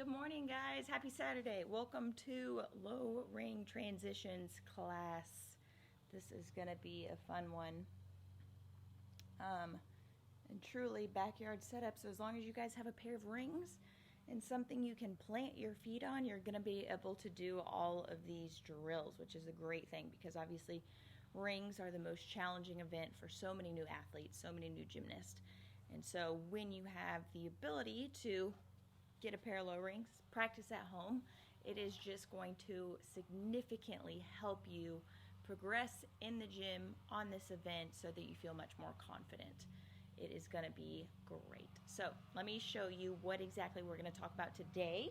Good morning, guys. Happy Saturday. Welcome to low ring transitions class. This is going to be a fun one. And truly backyard setup. So as long as you guys have a pair of rings and something you can plant your feet on, you're going to be able to do all of these drills, which is a great thing because obviously rings are the most challenging event for so many new athletes, so many new gymnasts. And so when you have the ability to get a pair of low rings, practice at home, it is just going to significantly help you progress in the gym on this event so that you feel much more confident. It is going to be great. So let me show you what exactly we're going to talk about today.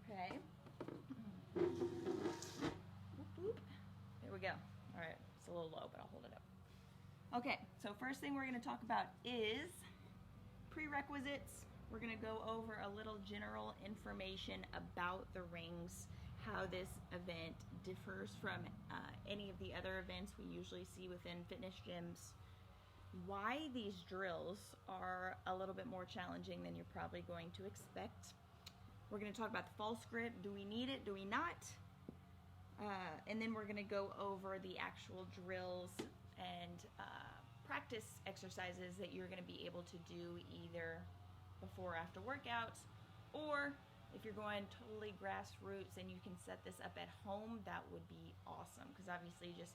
Okay. There we go. All right, it's a little low, but I'll hold it up. Okay, so first thing we're going to talk about is prerequisites. We're going to go over a little general information about the rings, how this event differs from any of the other events we usually see within fitness gyms, why these drills are a little bit more challenging than you're probably going to expect. We're going to talk about the false grip. Do we need it? Do we not? And then we're going to go over the actual drills and practice exercises that you're going to be able to do either before or after workouts, or if you're going totally grassroots and you can set this up at home, that would be awesome, because obviously just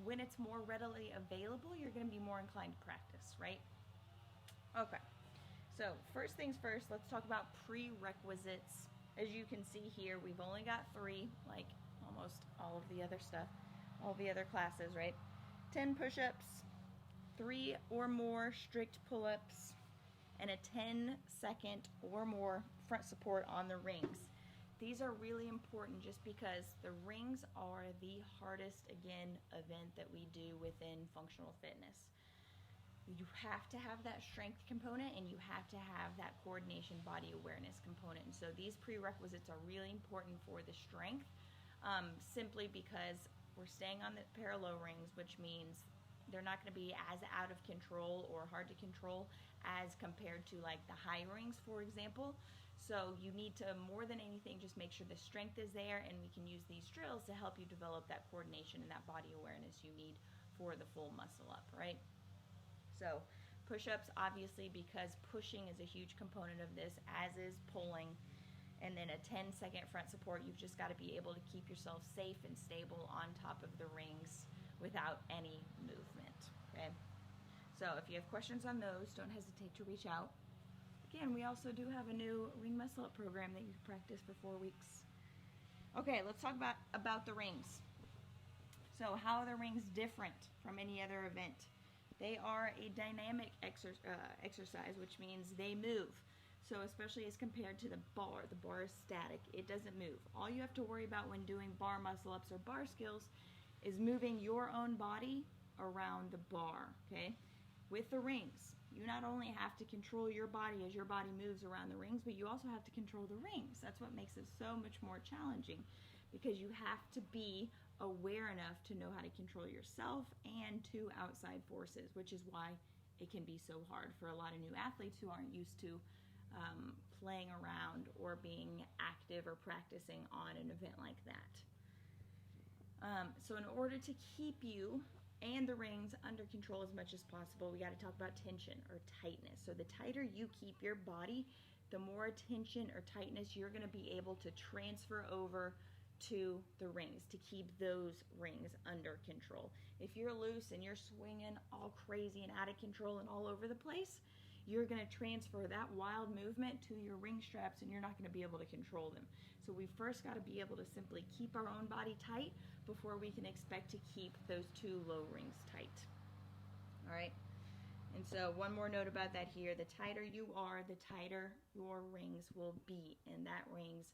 when it's more readily available, you're going to be more inclined to practice, right? Okay, so first things first, let's talk about prerequisites. As you can see here, we've only got 3, like almost all of the other stuff, all the other classes, right? 10 push-ups, 3 or more strict pull-ups, and a 10-second or more front support on the rings. These are really important just because the rings are the hardest, again, event that we do within functional fitness. You have to have that strength component and you have to have that coordination body awareness component. And so these prerequisites are really important for the strength, simply because we're staying on the pair of low rings, which means they're not going to be as out of control or hard to control as compared to like the high rings, for example. So you need to, more than anything, just make sure the strength is there, and we can use these drills to help you develop that coordination and that body awareness you need for the full muscle up, right? So push-ups, obviously, because pushing is a huge component of this, as is pulling. And then a 10-second front support. You've just got to be able to keep yourself safe and stable on top of the rings without any movement, okay? So if you have questions on those, don't hesitate to reach out. Again, we also do have a new ring muscle up program that you can practice for 4 weeks. Okay, let's talk about the rings. So how are the rings different from any other event? They are a dynamic exercise, which means they move. So especially as compared to the bar is static. It doesn't move. All you have to worry about when doing bar muscle ups or bar skills is moving your own body around the bar, okay? With the rings, you not only have to control your body as your body moves around the rings, but you also have to control the rings. That's what makes it so much more challenging, because you have to be aware enough to know how to control yourself and 2 outside forces, which is why it can be so hard for a lot of new athletes who aren't used to playing around or being active or practicing on an event like that. So in order to keep you and the rings under control as much as possible, we got to talk about tension or tightness. So the tighter you keep your body, the more tension or tightness you're going to be able to transfer over to the rings to keep those rings under control. If you're loose and you're swinging all crazy and out of control and all over the place, you're going to transfer that wild movement to your ring straps and you're not going to be able to control them. So we first got to be able to simply keep our own body tight before we can expect to keep those 2 low rings tight. All right. And so one more note about that here, the tighter you are, the tighter your rings will be. And that rings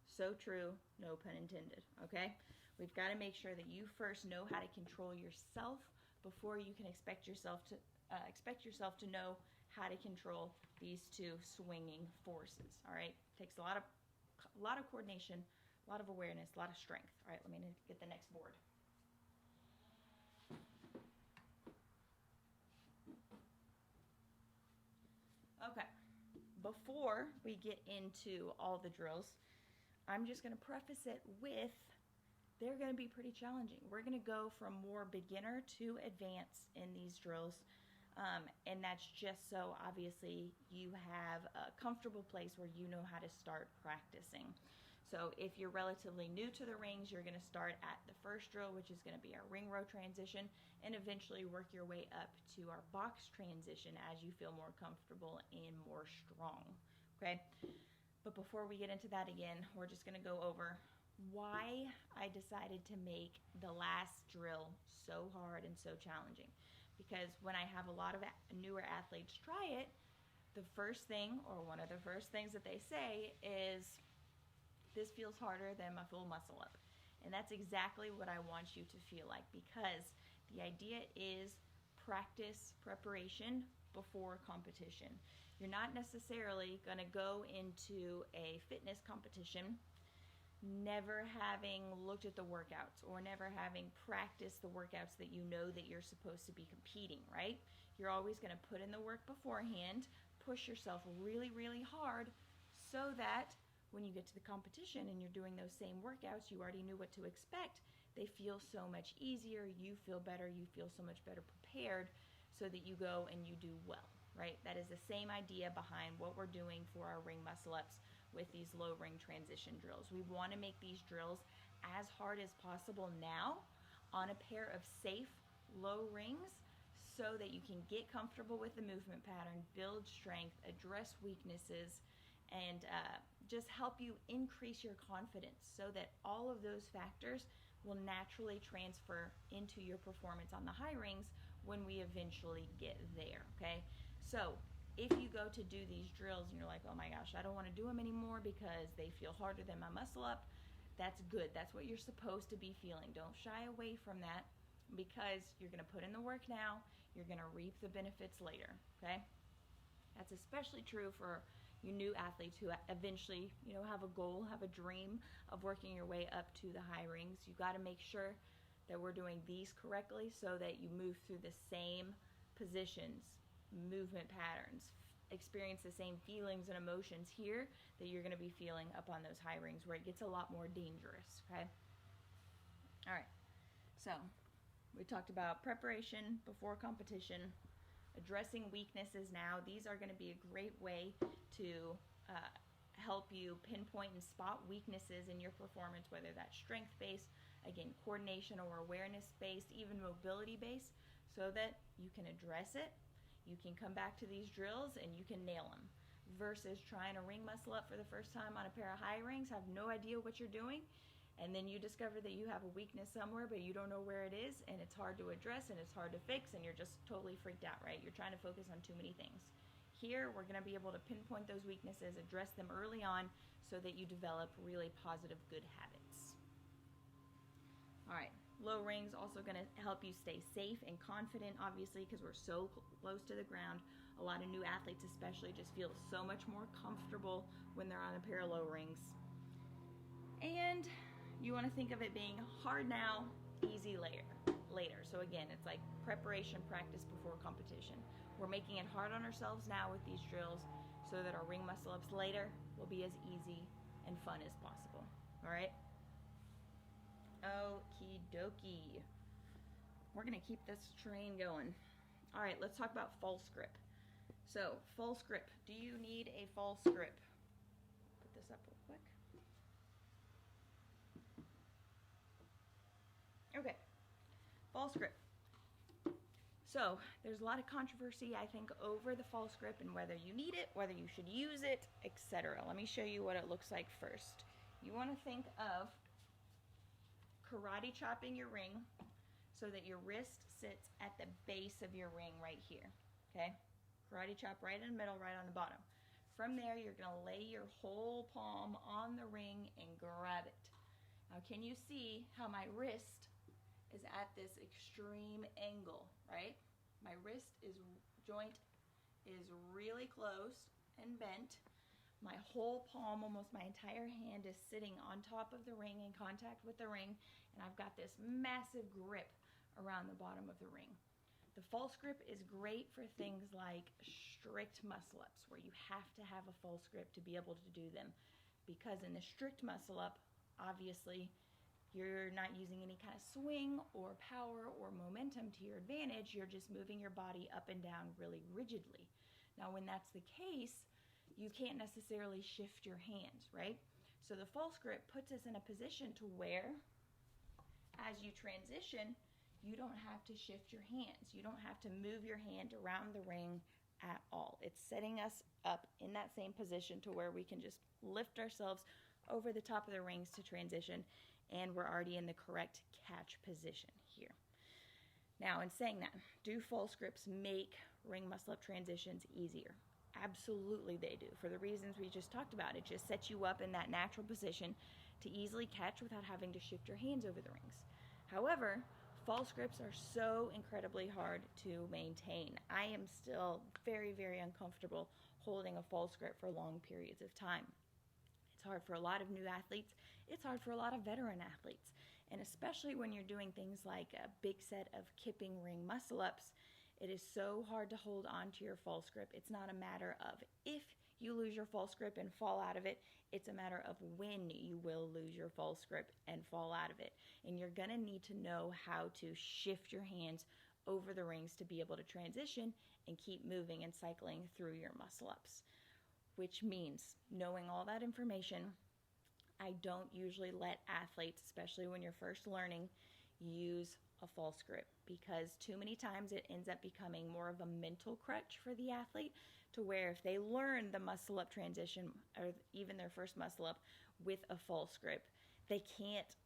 so true, no pun intended, okay? We've got to make sure that you first know how to control yourself before you can expect yourself to know how to control these 2 swinging forces, all right? It takes a lot of coordination, a lot of awareness, a lot of strength. All right, let me get the next board. Okay, before we get into all the drills, I'm just going to preface it with they're going to be pretty challenging. We're going to go from more beginner to advanced in these drills. And that's just so obviously you have a comfortable place where you know how to start practicing. So if you're relatively new to the rings, you're going to start at the first drill, which is going to be our ring row transition, and eventually work your way up to our box transition as you feel more comfortable and more strong. Okay? But before we get into that again, we're just going to go over why I decided to make the last drill so hard and so challenging. Because when I have a lot of newer athletes try it, the first thing, or one of the first things that they say is, this feels harder than my full muscle up. And that's exactly what I want you to feel like, because the idea is practice preparation before competition. You're not necessarily going to go into a fitness competition never having looked at the workouts or never having practiced the workouts that you know that you're supposed to be competing, right? You're always going to put in the work beforehand, push yourself really, really hard so that when you get to the competition and you're doing those same workouts, you already knew what to expect. They feel so much easier, you feel better, you feel so much better prepared so that you go and you do well, right? That is the same idea behind what we're doing for our ring muscle ups with these low ring transition drills. We want to make these drills as hard as possible now on a pair of safe low rings so that you can get comfortable with the movement pattern, build strength, address weaknesses, and just help you increase your confidence so that all of those factors will naturally transfer into your performance on the high rings when we eventually get there, okay? So if you go to do these drills and you're like, oh my gosh, I don't want to do them anymore because they feel harder than my muscle up, that's good. That's what you're supposed to be feeling. Don't shy away from that, because you're going to put in the work now, you're going to reap the benefits later, okay? That's especially true for you new athletes who eventually, have a goal, have a dream of working your way up to the high rings. You got to make sure that we're doing these correctly so that you move through the same positions, movement patterns, experience the same feelings and emotions here that you're going to be feeling up on those high rings where it gets a lot more dangerous, okay? All right, so we talked about preparation before competition, addressing weaknesses now. These are going to be a great way to help you pinpoint and spot weaknesses in your performance, whether that's strength-based, again, coordination or awareness-based, even mobility-based, so that you can address it. You can come back to these drills and you can nail them, versus trying to ring muscle up for the first time on a pair of high rings, have no idea what you're doing, and then you discover that you have a weakness somewhere but you don't know where it is, and it's hard to address and it's hard to fix, and you're just totally freaked out, right? You're trying to focus on too many things. Here, we're going to be able to pinpoint those weaknesses, address them early on so that you develop really positive, good habits. All right. Low rings also going to help you stay safe and confident, obviously, because we're so close to the ground. A lot of new athletes especially just feel so much more comfortable when they're on a pair of low rings. And you want to think of it being hard now, easy later. So again, it's like preparation, practice before competition. We're making it hard on ourselves now with these drills so that our ring muscle ups later will be as easy and fun as possible. All right? Okie dokie. We're going to keep this train going. All right, let's talk about false grip. So, false grip. Do you need a false grip? Put this up real quick. Okay, false grip. So, there's a lot of controversy, I think, over the false grip and whether you need it, whether you should use it, etc. Let me show you what it looks like first. You want to think of karate chopping your ring so that your wrist sits at the base of your ring right here, okay? Karate chop right in the middle, right on the bottom. From there, you're going to lay your whole palm on the ring and grab it. Now, can you see how my wrist is at this extreme angle, right? My wrist joint is really close and bent. My whole palm, almost my entire hand, is sitting on top of the ring in contact with the ring, and I've got this massive grip around the bottom of the ring. The false grip is great for things like strict muscle ups, where you have to have a false grip to be able to do them, because in the strict muscle up, obviously you're not using any kind of swing or power or momentum to your advantage. You're just moving your body up and down really rigidly. Now, when that's the case, you can't necessarily shift your hands, right? So the false grip puts us in a position to where, as you transition, you don't have to shift your hands. You don't have to move your hand around the ring at all. It's setting us up in that same position to where we can just lift ourselves over the top of the rings to transition, and we're already in the correct catch position here. Now, in saying that, do false grips make ring muscle up transitions easier? Absolutely they do, for the reasons we just talked about. It just sets you up in that natural position to easily catch without having to shift your hands over the rings. However, false grips are so incredibly hard to maintain. I am still very, very uncomfortable holding a false grip for long periods of time. It's hard for a lot of new athletes. It's hard for a lot of veteran athletes. And especially when you're doing things like a big set of kipping ring muscle ups, it is so hard to hold on to your false grip. It's not a matter of if you lose your false grip and fall out of it. It's a matter of when you will lose your false grip and fall out of it. And you're going to need to know how to shift your hands over the rings to be able to transition and keep moving and cycling through your muscle ups. Which means, knowing all that information, I don't usually let athletes, especially when you're first learning, use a false grip, because too many times it ends up becoming more of a mental crutch for the athlete, to where if they learn the muscle up transition or even their first muscle up with a false grip, they can't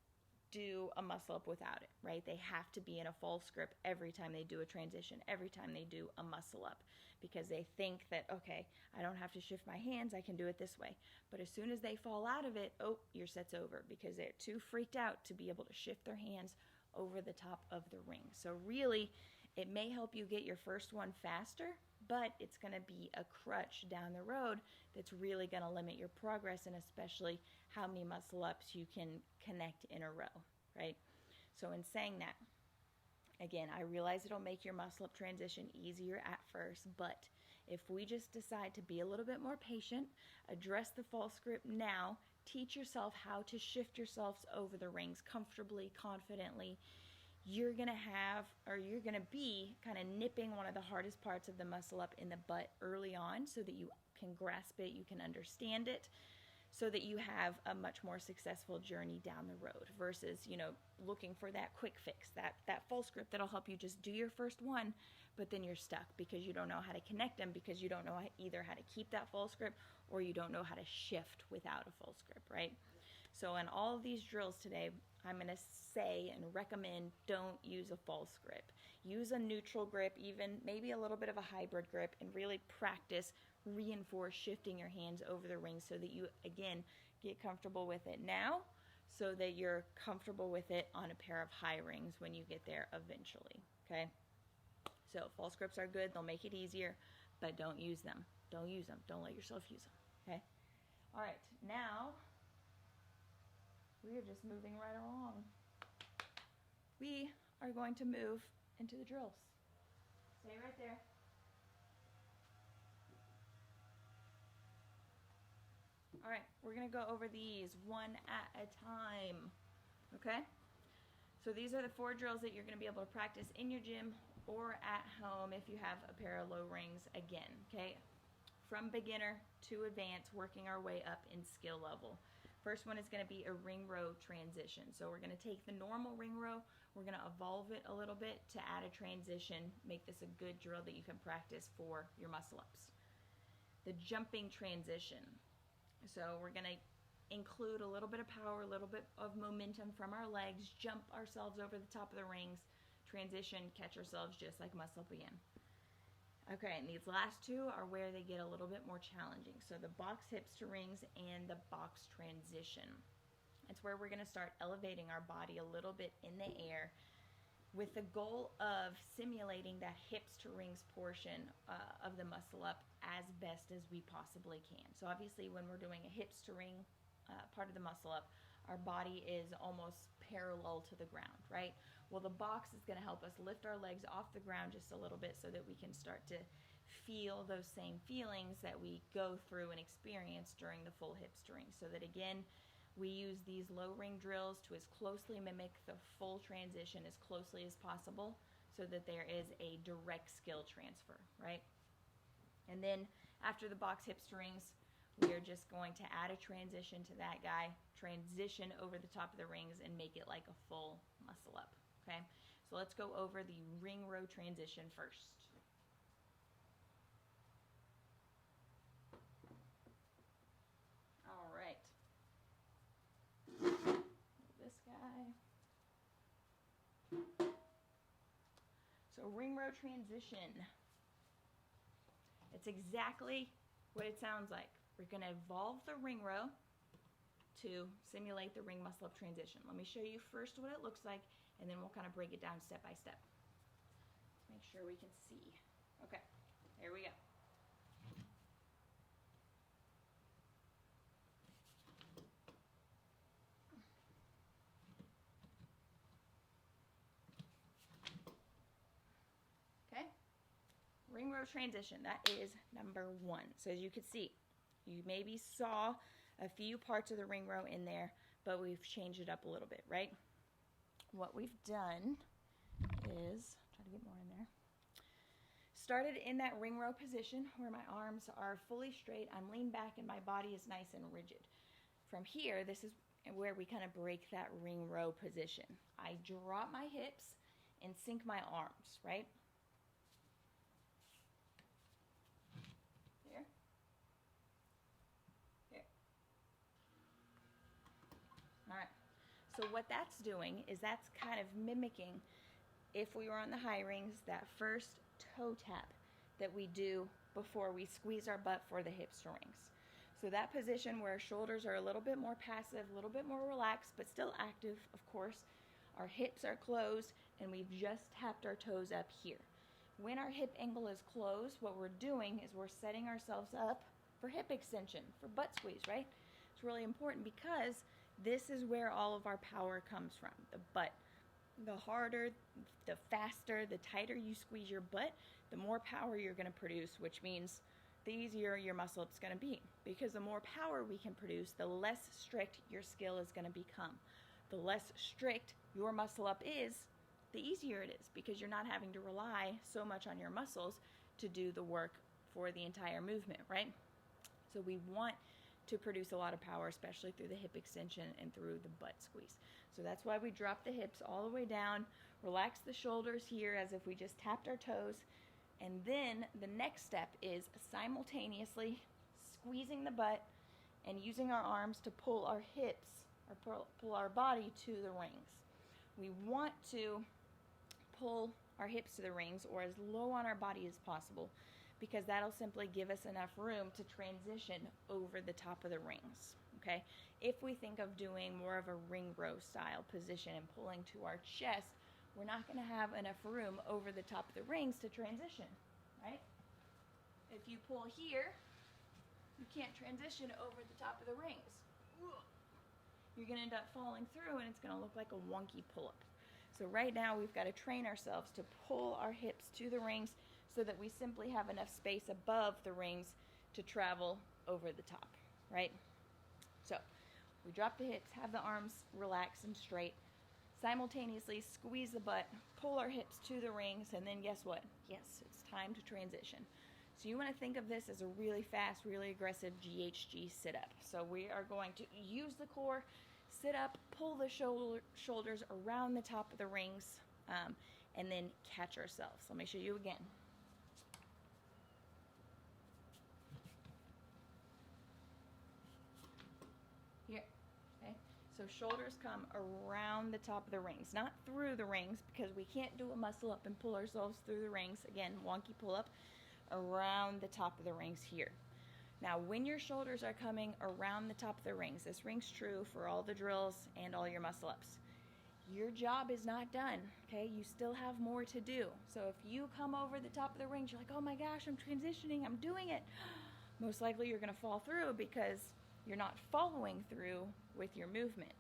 do a muscle up without it, right? They have to be in a false grip every time they do a transition, every time they do a muscle up, because they think that, okay, I don't have to shift my hands, I can do it this way. But as soon as they fall out of it, oh, your set's over, because they're too freaked out to be able to shift their hands over the top of the ring. So really, it may help you get your first one faster, but it's going to be a crutch down the road that's really going to limit your progress, and especially how many muscle ups you can connect in a row, right? So in saying that, again, I realize it'll make your muscle up transition easier at first, but if we just decide to be a little bit more patient, address the false grip now, teach yourself how to shift yourselves over the rings comfortably, confidently, you're going to be kind of nipping one of the hardest parts of the muscle up in the butt early on, so that you can grasp it, you can understand it, so that you have a much more successful journey down the road, versus, looking for that quick fix, that false grip that'll help you just do your first one, but then you're stuck because you don't know how to connect them, because you don't know either how to keep that false grip, or you don't know how to shift without a false grip, right? So in all of these drills today, I'm going to say and recommend, don't use a false grip. Use a neutral grip, even maybe a little bit of a hybrid grip, and really practice, reinforce shifting your hands over the ring, so that you, again, get comfortable with it now, so that you're comfortable with it on a pair of high rings when you get there eventually, okay? So false grips are good. They'll make it easier, but don't use them. Don't use them. Don't let yourself use them, okay? All right, now we are just moving right along. We are going to move into the drills. Stay right there. All right, we're going to go over these one at a time, okay? So these are the 4 drills that you're going to be able to practice in your gym or at home if you have a pair of low rings again, okay? From beginner to advanced, working our way up in skill level. First one is going to be a ring row transition. So we're going to take the normal ring row, we're going to evolve it a little bit to add a transition, make this a good drill that you can practice for your muscle ups. The jumping transition. So we're going to include a little bit of power, a little bit of momentum from our legs, jump ourselves over the top of the rings, transition, catch ourselves just like muscle up again. Okay, and these last 2 are where they get a little bit more challenging. So the box hips to rings and the box transition. It's where we're going to start elevating our body a little bit in the air, with the goal of simulating that hips to rings portion of the muscle up as best as we possibly can. So obviously when we're doing a hips to ring part of the muscle up, our body is almost parallel to the ground, right? Well, the box is going to help us lift our legs off the ground just a little bit so that we can start to feel those same feelings that we go through and experience during the full hip string. So that again, we use these low ring drills to as closely mimic the full transition as closely as possible so that there is a direct skill transfer, right? And then after the box hip strings, we're just going to add a transition to that guy, transition over the top of the rings and make it like a full muscle up, okay? So let's go over the ring row transition first. All right. This guy. So ring row transition. It's exactly what it sounds like. We're going to evolve the ring row to simulate the ring muscle up transition. Let me show you first what it looks like, and then we'll kind of break it down step by step. Let's make sure we can see. Okay, there we go. Okay, ring row transition, that is number 1. So as you can see, you maybe saw a few parts of the ring row in there, but we've changed it up a little bit, right? What we've done is, try to get more in there, started in that ring row position where my arms are fully straight, I'm leaned back and my body is nice and rigid. From here, this is where we kind of break that ring row position. I drop my hips and sink my arms, right? Here. Here. All right. So what that's doing is that's kind of mimicking, if we were on the high rings, that first toe tap that we do before we squeeze our butt for the hip strings. So that position where our shoulders are a little bit more passive, a little bit more relaxed, but still active, of course. Our hips are closed, and we've just tapped our toes up here. When our hip angle is closed, what we're doing is we're setting ourselves up for hip extension, for butt squeeze, right? It's really important because this is where all of our power comes from, the butt. The harder, the faster, the tighter you squeeze your butt, the more power you're going to produce, which means the easier your muscle up's going to be. Because the more power we can produce, the less strict your skill is going to become. The less strict your muscle up is, the easier it is, because you're not having to rely so much on your muscles to do the work for the entire movement, right? So we want to produce a lot of power, especially through the hip extension and through the butt squeeze. So that's why we drop the hips all the way down, relax the shoulders here as if we just tapped our toes, and then the next step is simultaneously squeezing the butt and using our arms to pull our hips, or pull our body to the rings. We want to pull our hips to the rings or as low on our body as possible, because that'll simply give us enough room to transition over the top of the rings, okay? If we think of doing more of a ring row style position and pulling to our chest, we're not gonna have enough room over the top of the rings to transition, right? If you pull here, you can't transition over the top of the rings. You're gonna end up falling through and it's gonna look like a wonky pull-up. So right now we've got to train ourselves to pull our hips to the rings so that we simply have enough space above the rings to travel over the top, right? So we drop the hips, have the arms relaxed and straight, simultaneously squeeze the butt, pull our hips to the rings, and then guess what? Yes, it's time to transition. So you want to think of this as a really fast, really aggressive GHG sit-up. So we are going to use the core, sit up, pull the shoulders around the top of the rings, and then catch ourselves. Let me show you again. Here, okay? So shoulders come around the top of the rings, not through the rings, because we can't do a muscle up and pull ourselves through the rings. Again, wonky pull up, around the top of the rings here. Now, when your shoulders are coming around the top of the rings, this rings true for all the drills and all your muscle ups. Your job is not done, okay? You still have more to do. So if you come over the top of the rings, you're like, oh my gosh, I'm transitioning, I'm doing it. Most likely you're gonna fall through because you're not following through with your movement.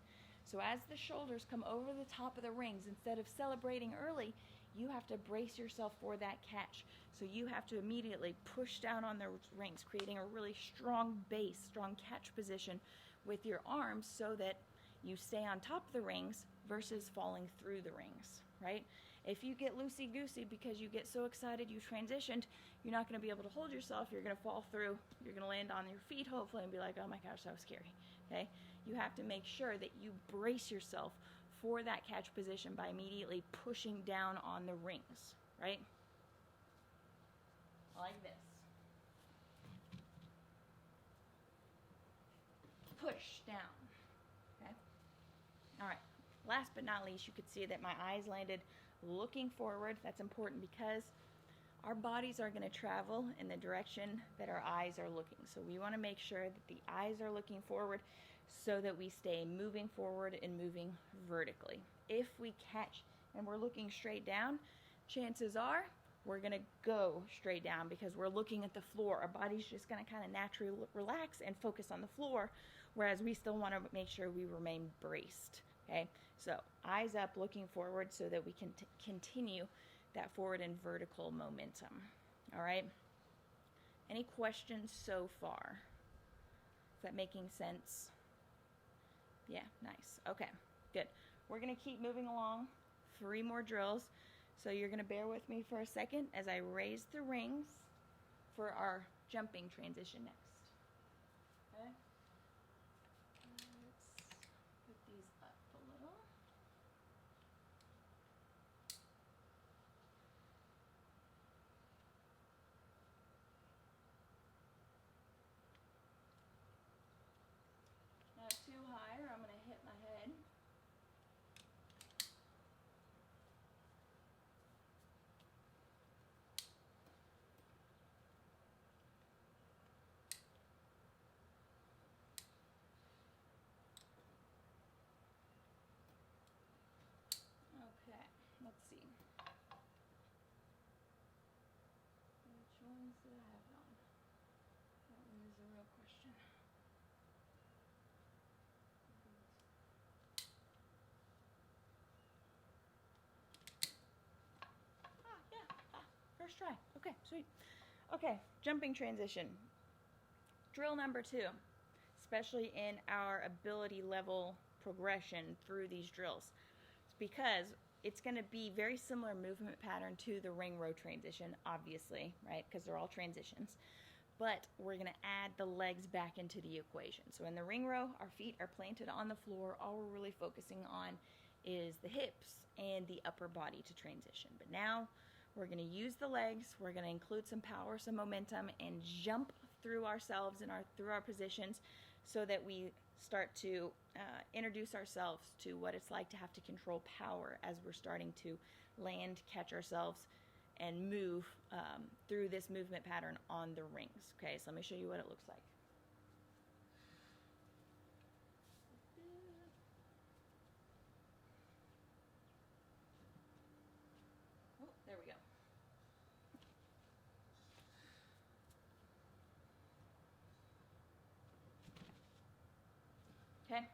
So as the shoulders come over the top of the rings, instead of celebrating early, you have to brace yourself for that catch. So you have to immediately push down on the rings, creating a really strong base, strong catch position with your arms so that you stay on top of the rings versus falling through the rings, right? If you get loosey-goosey because you get so excited you transitioned, you're not going to be able to hold yourself. You're going to fall through. You're going to land on your feet, hopefully, and be like, oh my gosh, that was scary, okay? You have to make sure that you brace yourself for that catch position by immediately pushing down on the rings, right? Like this. Push down, okay? All right, last but not least, you could see that my eyes landed looking forward. That's important because our bodies are going to travel in the direction that our eyes are looking. So we want to make sure that the eyes are looking forward so that we stay moving forward and moving vertically. If we catch and we're looking straight down, chances are we're going to go straight down because we're looking at the floor. Our body's just going to kind of naturally relax and focus on the floor, whereas we still want to make sure we remain braced, okay? So eyes up, looking forward so that we can continue that forward and vertical momentum, all right? Any questions so far? Is that making sense? Yeah, nice. Okay, good. We're going to keep moving along. 3 more drills. So you're going to bear with me for a second as I raise the rings for our jumping transition next. Okay? Let's put these up a little. Not too high or I'm going to hit my head. Okay, let's see. Which ones did I have it on? That one is a real question. First try. Okay, sweet. Okay, jumping transition. Drill number 2, especially in our ability level progression through these drills. It's because it's going to be very similar movement pattern to the ring row transition, obviously, right? Because they're all transitions. But we're going to add the legs back into the equation. So in the ring row, our feet are planted on the floor. All we're really focusing on is the hips and the upper body to transition. But now we're going to use the legs. We're going to include some power, some momentum, and jump through ourselves and through our positions so that we start to introduce ourselves to what it's like to have to control power as we're starting to land, catch ourselves, and move through this movement pattern on the rings. Okay, so let me show you what it looks like. Oh, there we go. Okay.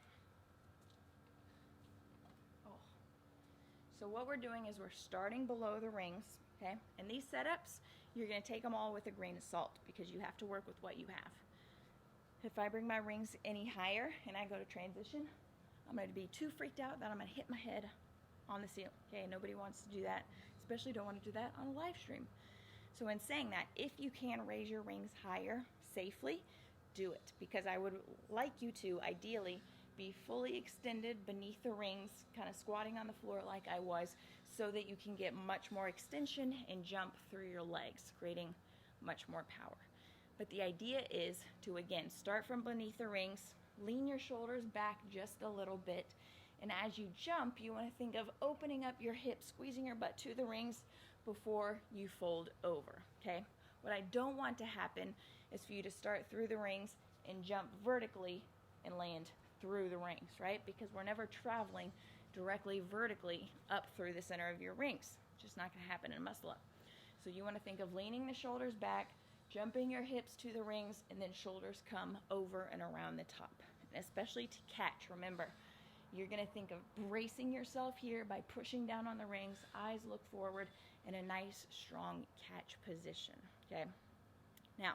Oh. So what we're doing is we're starting below the rings, okay? And these setups, you're going to take them all with a grain of salt because you have to work with what you have. If I bring my rings any higher and I go to transition, I'm going to be too freaked out that I'm going to hit my head on the ceiling. Okay, nobody wants to do that, especially don't want to do that on a live stream. So in saying that, if you can raise your rings higher safely, do it, because I would like you to ideally be fully extended beneath the rings, kind of squatting on the floor like I was, so that you can get much more extension and jump through your legs, creating much more power. But the idea is to, again, start from beneath the rings, lean your shoulders back just a little bit, and as you jump, you want to think of opening up your hips, squeezing your butt to the rings before you fold over, okay? What I don't want to happen is for you to start through the rings and jump vertically and land through the rings, right? Because we're never traveling directly vertically up through the center of your rings. Just not going to happen in muscle up. So you want to think of leaning the shoulders back, jumping your hips to the rings, and then shoulders come over and around the top. And especially to catch, remember, You're going to think of bracing yourself here by pushing down on the rings, eyes look forward, in a nice, strong catch position, okay? Now,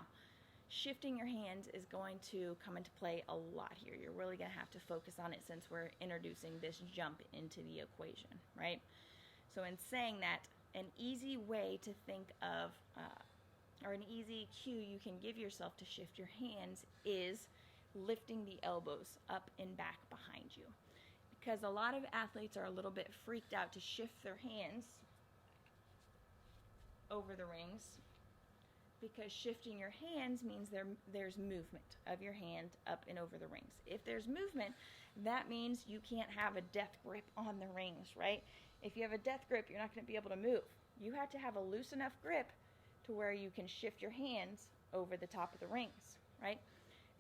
shifting your hands is going to come into play a lot here. You're really going to have to focus on it since we're introducing this jump into the equation, right? So in saying that, an easy way to think of, or an easy cue you can give yourself to shift your hands is lifting the elbows up and back behind you. Because a lot of athletes are a little bit freaked out to shift their hands over the rings, because shifting your hands means there's movement of your hand up and over the rings. If there's movement, that means you can't have a death grip on the rings, right? If you have a death grip, you're not going to be able to move. You have to have a loose enough grip to where you can shift your hands over the top of the rings, right?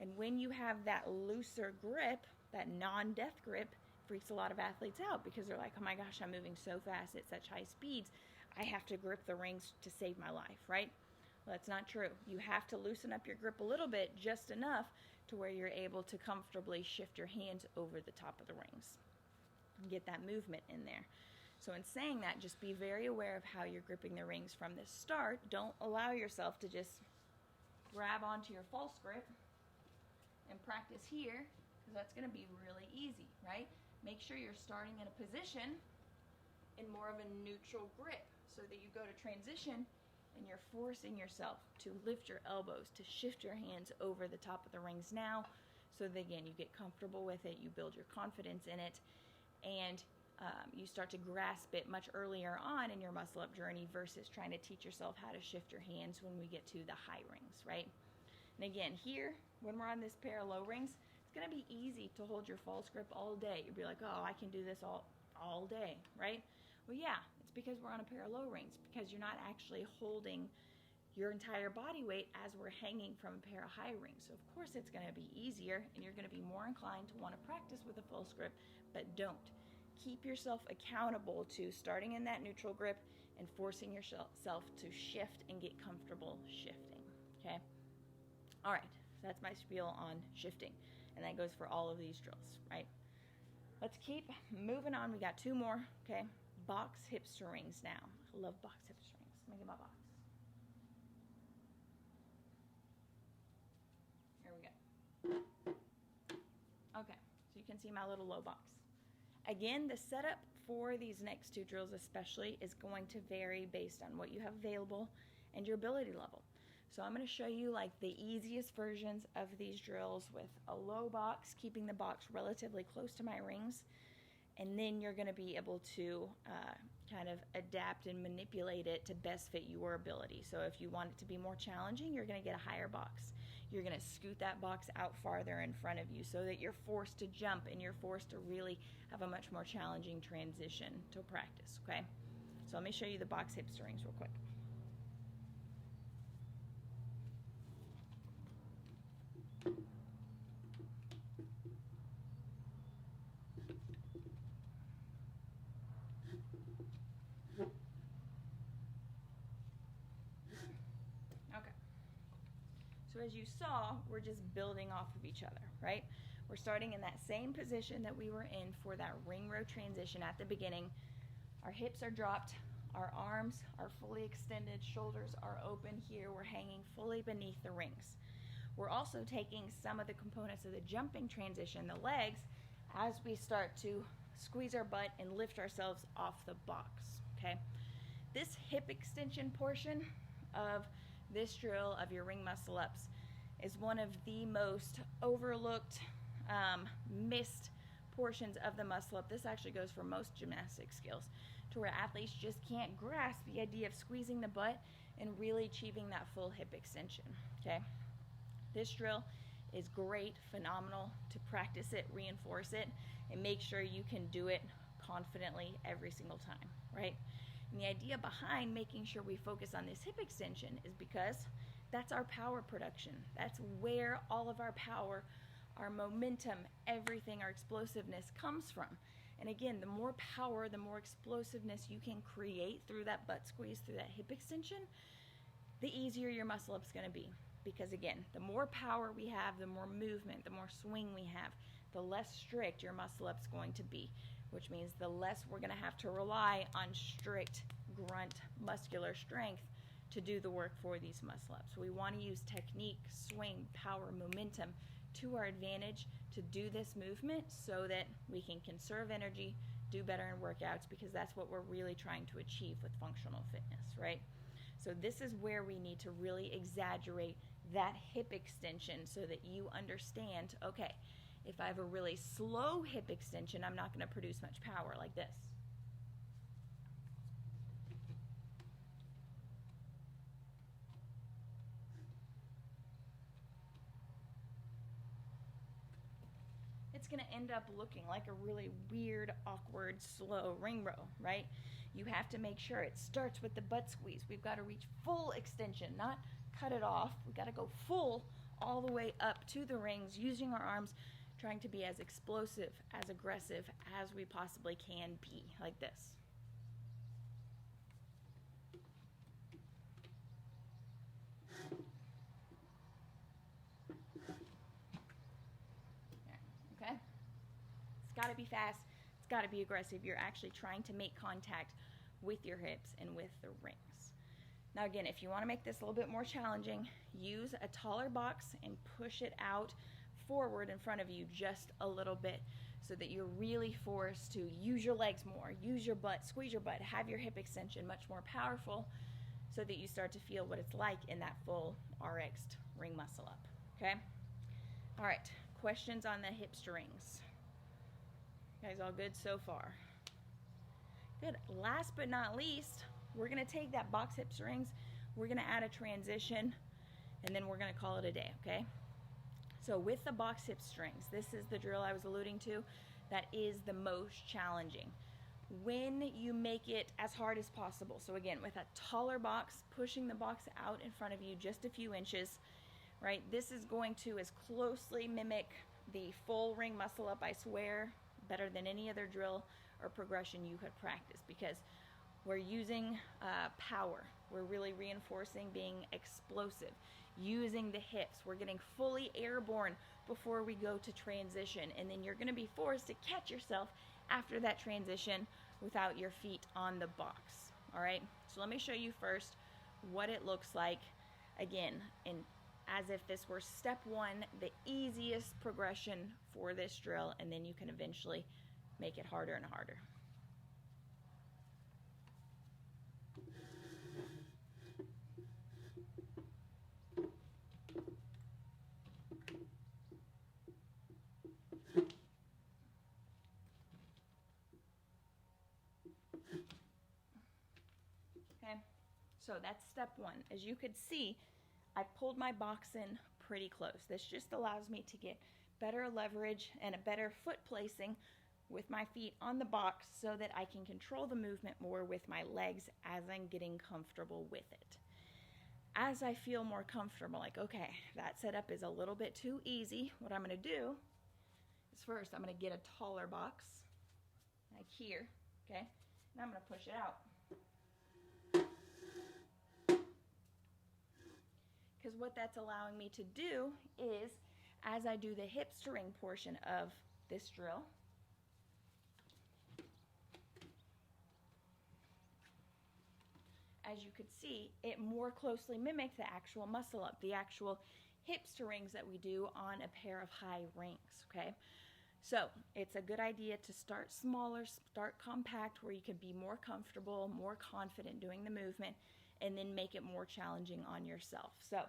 And when you have that looser grip, that non-death grip, freaks a lot of athletes out because they're like, oh my gosh, I'm moving so fast at such high speeds, I have to grip the rings to save my life, right? Well, that's not true. You have to loosen up your grip a little bit, just enough to where you're able to comfortably shift your hands over the top of the rings and get that movement in there. So in saying that, just be very aware of how you're gripping the rings from the start. Don't allow yourself to just grab onto your false grip and practice here, because that's going to be really easy, right? Make sure you're starting in a position in more of a neutral grip so that you go to transition and you're forcing yourself to lift your elbows, to shift your hands over the top of the rings now, so that again, you get comfortable with it, you build your confidence in it, and you start to grasp it much earlier on in your muscle up journey versus trying to teach yourself how to shift your hands when we get to the high rings, right? And again, here, when we're on this pair of low rings, it's going to be easy to hold your false grip all day. You'll be like, oh, I can do this all day, right? Well, yeah, it's because we're on a pair of low rings, because you're not actually holding your entire body weight as we're hanging from a pair of high rings. So of course it's going to be easier, and you're going to be more inclined to want to practice with a false grip, but don't. Keep yourself accountable to starting in that neutral grip and forcing yourself to shift and get comfortable shifting, okay? All right, so that's my spiel on shifting, and that goes for all of these drills, right? Let's keep moving on. We got two more, okay? Box hips to rings now. I love box hips to rings. Let me get my box. Here we go. Okay, so you can see my little low box. Again, the setup for these next two drills especially is going to vary based on what you have available and your ability level. So I'm going to show you like the easiest versions of these drills with a low box, keeping the box relatively close to my rings, and then you're going to be able to kind of adapt and manipulate it to best fit your ability. So if you want it to be more challenging, you're going to get a higher box. You're going to scoot that box out farther in front of you so that you're forced to jump and you're forced to really have a much more challenging transition to practice, okay? So let me show you the box hips to rings real quick. So as you saw, we're just building off of each other, right? We're starting in that same position that we were in for that ring row transition at the beginning. Our hips are dropped, our arms are fully extended, shoulders are open here. We're hanging fully beneath the rings. We're also taking some of the components of the jumping transition, the legs, as we start to squeeze our butt and lift ourselves off the box, okay? This hip extension portion of this drill of your ring muscle ups is one of the most overlooked, missed portions of the muscle up. This actually goes for most gymnastic skills, to where athletes just can't grasp the idea of squeezing the butt and really achieving that full hip extension, okay? This drill is great, phenomenal to practice it, reinforce it, and make sure you can do it confidently every single time, right? And the idea behind making sure we focus on this hip extension is because that's our power production. That's where all of our power, our momentum, everything, our explosiveness comes from. And again, the more power, the more explosiveness you can create through that butt squeeze, through that hip extension, the easier your muscle up's going to be. Because again, the more power we have, the more movement, the more swing we have, the less strict your muscle up's going to be, which means the less we're going to have to rely on strict grunt muscular strength to do the work for these muscle ups. We want to use technique, swing, power, momentum to our advantage to do this movement so that we can conserve energy, do better in workouts, because that's what we're really trying to achieve with functional fitness, right? So this is where we need to really exaggerate that hip extension so that you understand, okay, if I have a really slow hip extension, I'm not going to produce much power like this. It's going to end up looking like a really weird, awkward, slow ring row, right? You have to make sure it starts with the butt squeeze. We've got to reach full extension, not cut it off. We've got to go full all the way up to the rings, using our arms, trying to be as explosive, as aggressive as we possibly can be, like this. Okay? It's got to be fast. It's got to be aggressive. You're actually trying to make contact with your hips and with the rings. Now again, if you want to make this a little bit more challenging, use a taller box and push it out forward in front of you just a little bit so that you're really forced to use your legs more, use your butt, squeeze your butt, have your hip extension much more powerful so that you start to feel what it's like in that full RX'd ring muscle up, okay? All right, questions on the hip strings? You guys all good so far? Good. Last but not least, we're going to take that box hip strings, we're going to add a transition, and then we're going to call it a day, okay? So with the box hip strings, this is the drill I was alluding to that is the most challenging. When you make it as hard as possible, so again, with a taller box, pushing the box out in front of you just a few inches, right? This is going to as closely mimic the full ring muscle up, I swear, better than any other drill or progression you could practice, because we're using power. We're really reinforcing being explosive, using the hips. We're getting fully airborne before we go to transition, and then you're going to be forced to catch yourself after that transition without your feet on the box. All right, so let me show you first what it looks like, again, as if this were step one, the easiest progression for this drill, and then you can eventually make it harder and harder. Okay, so that's step one. As you could see, I pulled my box in pretty close. This just allows me to get better leverage and a better foot placing with my feet on the box so that I can control the movement more with my legs as I'm getting comfortable with it. As I feel more comfortable, like, okay, that setup is a little bit too easy, what I'm going to do is first I'm going to get a taller box, like here, okay, and I'm going to push it out. Because what that's allowing me to do is, as I do the hip string portion of this drill, as you could see, it more closely mimics the actual muscle up, the actual hip strings that we do on a pair of high rings, okay? So it's a good idea to start smaller, start compact, where you can be more comfortable, more confident doing the movement, and then make it more challenging on yourself. So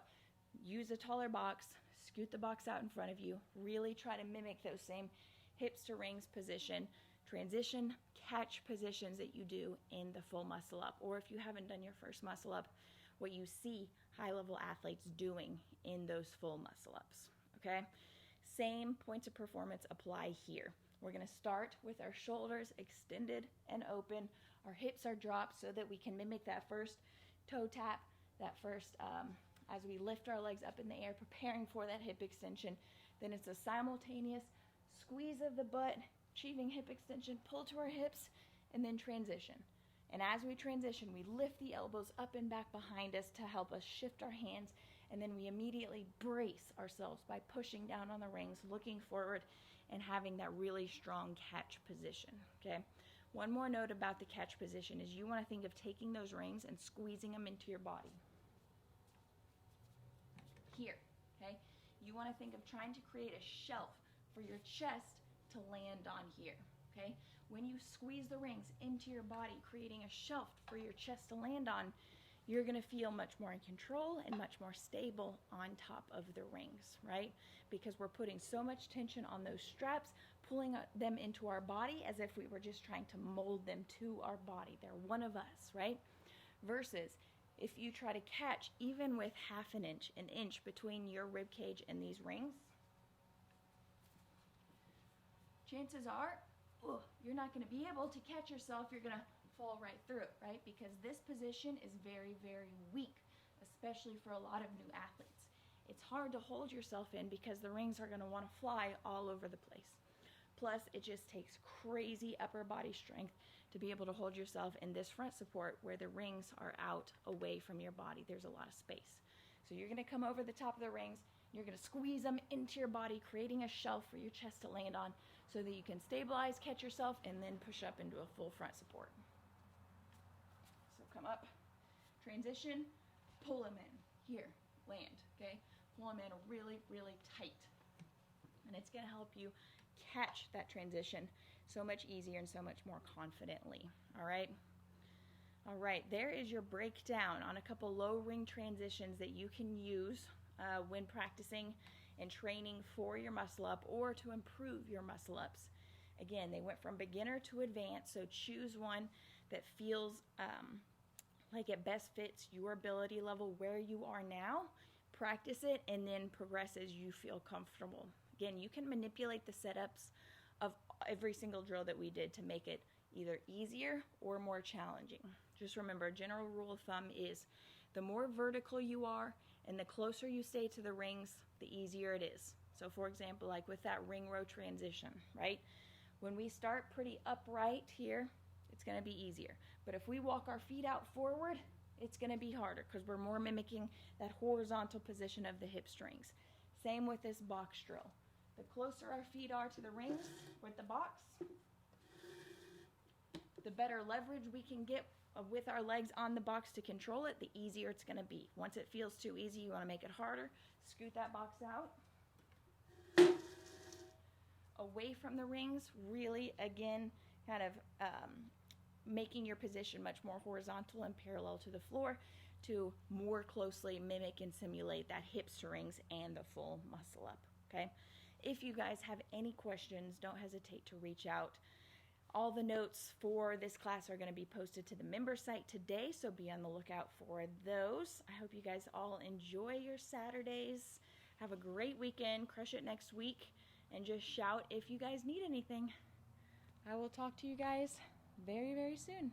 use a taller box, scoot the box out in front of you, really try to mimic those same hips to rings position, transition, catch positions that you do in the full muscle up, or if you haven't done your first muscle up, what you see high-level athletes doing in those full muscle ups, okay? Same points of performance apply here. We're going to start with our shoulders extended and open, our hips are dropped so that we can mimic that first toe tap, that first, as we lift our legs up in the air, preparing for that hip extension. Then it's a simultaneous squeeze of the butt, achieving hip extension, pull to our hips, and then transition. And as we transition, we lift the elbows up and back behind us to help us shift our hands, and then we immediately brace ourselves by pushing down on the rings, looking forward, and having that really strong catch position, okay? One more note about the catch position is you want to think of taking those rings and squeezing them into your body. Here, okay? You want to think of trying to create a shelf for your chest to land on here, okay? When you squeeze the rings into your body, creating a shelf for your chest to land on, you're going to feel much more in control and much more stable on top of the rings, right? Because we're putting so much tension on those straps, pulling them into our body as if we were just trying to mold them to our body. They're one of us, right? Versus if you try to catch even with an inch between your rib cage and these rings, chances are you're not going to be able to catch yourself. You're going to fall right through it, right? Because this position is very, very weak, especially for a lot of new athletes. It's hard to hold yourself in because the rings are going to want to fly all over the place. Plus, it just takes crazy upper body strength to be able to hold yourself in this front support where the rings are out away from your body. There's a lot of space. So you're going to come over the top of the rings. You're going to squeeze them into your body, creating a shelf for your chest to land on so that you can stabilize, catch yourself, and then push up into a full front support. So come up, transition, pull them in. Here, land, okay? Pull them in really, really tight. And it's going to help you catch that transition so much easier and so much more confidently, all right? All right, there is your breakdown on a couple low ring transitions that you can use when practicing and training for your muscle up or to improve your muscle ups. Again, they went from beginner to advanced, so choose one that feels like it best fits your ability level where you are now. Practice it and then progress as you feel comfortable. Again, you can manipulate the setups of every single drill that we did to make it either easier or more challenging. Just remember, a general rule of thumb is the more vertical you are and the closer you stay to the rings, the easier it is. So for example, like with that ring row transition, right? When we start pretty upright here, it's going to be easier. But if we walk our feet out forward, it's going to be harder because we're more mimicking that horizontal position of the hip strings. Same with this box drill. The closer our feet are to the rings with the box, the better leverage we can get with our legs on the box to control it, the easier it's going to be. Once it feels too easy, you want to make it harder. Scoot that box out. Away from the rings, really, again, kind of making your position much more horizontal and parallel to the floor to more closely mimic and simulate that hip strings and the full muscle up, okay? If you guys have any questions, don't hesitate to reach out. All the notes for this class are going to be posted to the member site today, so be on the lookout for those. I hope you guys all enjoy your Saturdays. Have a great weekend. Crush it next week. And just shout if you guys need anything. I will talk to you guys very, very soon.